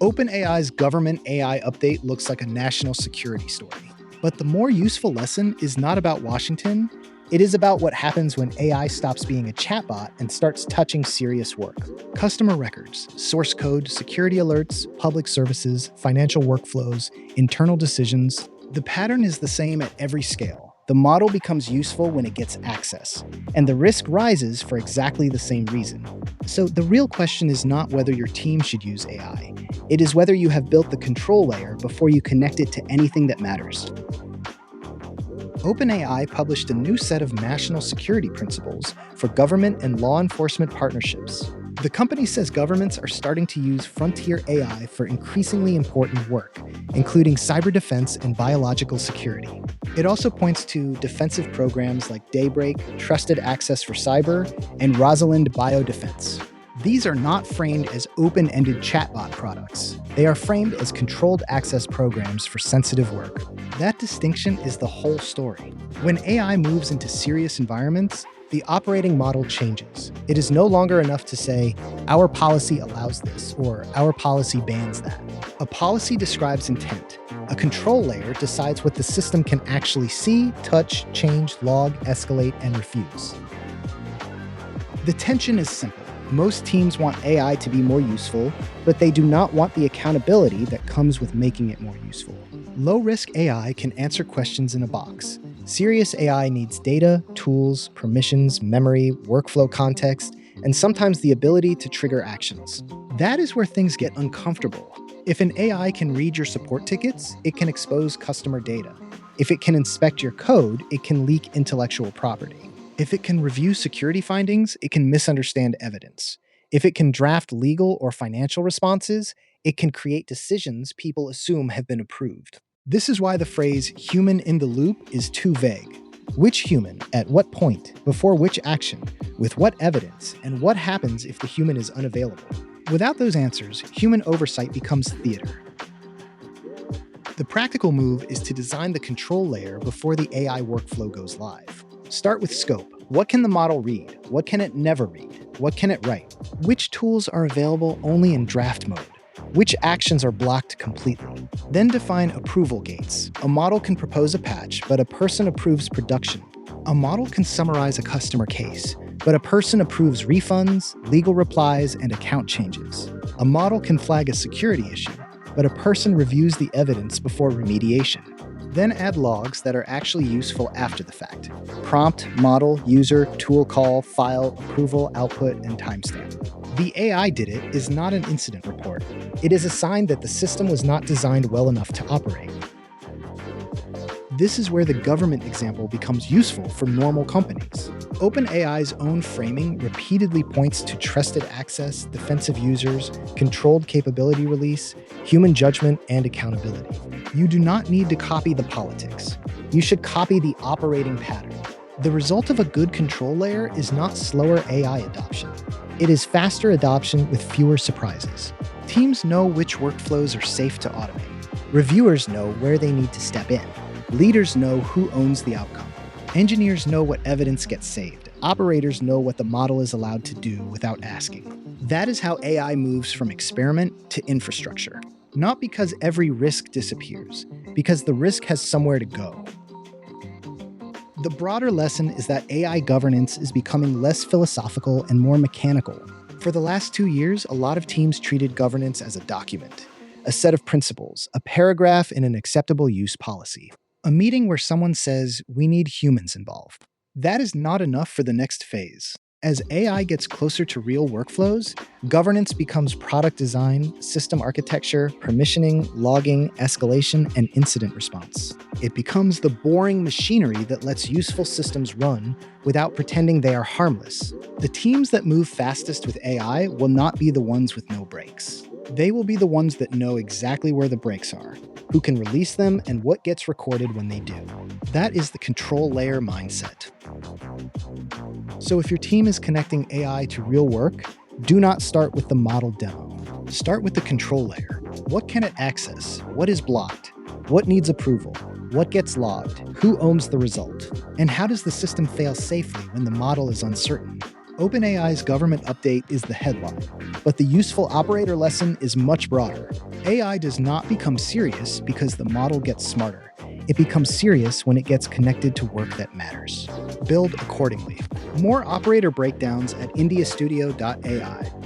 OpenAI's government AI update looks like a national security story. But the more useful lesson is not about Washington, it is about what happens when AI stops being a chatbot and starts touching serious work. Customer records, source code, security alerts, public services, financial workflows, internal decisions. The pattern is the same at every scale. The model becomes useful when it gets access, and the risk rises for exactly the same reason. So the real question is not whether your team should use AI. It is whether you have built the control layer before you connect it to anything that matters. OpenAI published a new set of national security principles for government and law enforcement partnerships. The company says governments are starting to use frontier AI for increasingly important work, including cyber defense and biological security. It also points to defensive programs like Daybreak, Trusted Access for Cyber, and Rosalind Biodefense. These are not framed as open-ended chatbot products. They are framed as controlled access programs for sensitive work. That distinction is the whole story. When AI moves into serious environments, the operating model changes. It is no longer enough to say, our policy allows this, or our policy bans that. A policy describes intent. A control layer decides what the system can actually see, touch, change, log, escalate, and refuse. The tension is simple. Most teams want AI to be more useful, but they do not want the accountability that comes with making it more useful. Low-risk AI can answer questions in a box. Serious AI needs data, tools, permissions, memory, workflow context, and sometimes the ability to trigger actions. That is where things get uncomfortable. If an AI can read your support tickets, it can expose customer data. If it can inspect your code, it can leak intellectual property. If it can review security findings, it can misunderstand evidence. If it can draft legal or financial responses, it can create decisions people assume have been approved. This is why the phrase human in the loop is too vague. Which human, at what point, before which action, with what evidence, and what happens if the human is unavailable? Without those answers, human oversight becomes theater. The practical move is to design the control layer before the AI workflow goes live. Start with scope. What can the model read? What can it never read? What can it write? Which tools are available only in draft mode? Which actions are blocked completely? Then define approval gates. A model can propose a patch, but a person approves production. A model can summarize a customer case, but a person approves refunds, legal replies, and account changes. A model can flag a security issue, but a person reviews the evidence before remediation. Then add logs that are actually useful after the fact. Prompt, model, user, tool call, file, approval, output, and timestamp. The AI did it is not an incident report. It is a sign that the system was not designed well enough to operate. This is where the government example becomes useful for normal companies. OpenAI's own framing repeatedly points to trusted access, defensive users, controlled capability release, human judgment, and accountability. You do not need to copy the politics. You should copy the operating pattern. The result of a good control layer is not slower AI adoption. It is faster adoption with fewer surprises. Teams know which workflows are safe to automate. Reviewers know where they need to step in. Leaders know who owns the outcome. Engineers know what evidence gets saved. Operators know what the model is allowed to do without asking. That is how AI moves from experiment to infrastructure. Not because every risk disappears, because the risk has somewhere to go. The broader lesson is that AI governance is becoming less philosophical and more mechanical. For the last 2 years, a lot of teams treated governance as a document, a set of principles, a paragraph in an acceptable use policy. A meeting where someone says, we need humans involved. That is not enough for the next phase. As AI gets closer to real workflows, governance becomes product design, system architecture, permissioning, logging, escalation, and incident response. It becomes the boring machinery that lets useful systems run without pretending they are harmless. The teams that move fastest with AI will not be the ones with no brakes. They will be the ones that know exactly where the brakes are, who can release them, and what gets recorded when they do. That is the control layer mindset. So if your team is connecting AI to real work, do not start with the model demo. Start with the control layer. What can it access? What is blocked? What needs approval? What gets logged? Who owns the result? And how does the system fail safely when the model is uncertain? OpenAI's government update is the headline, but the useful operator lesson is much broader. AI does not become serious because the model gets smarter. It becomes serious when it gets connected to work that matters. Build accordingly. More operator breakdowns at IndieStudio.ai.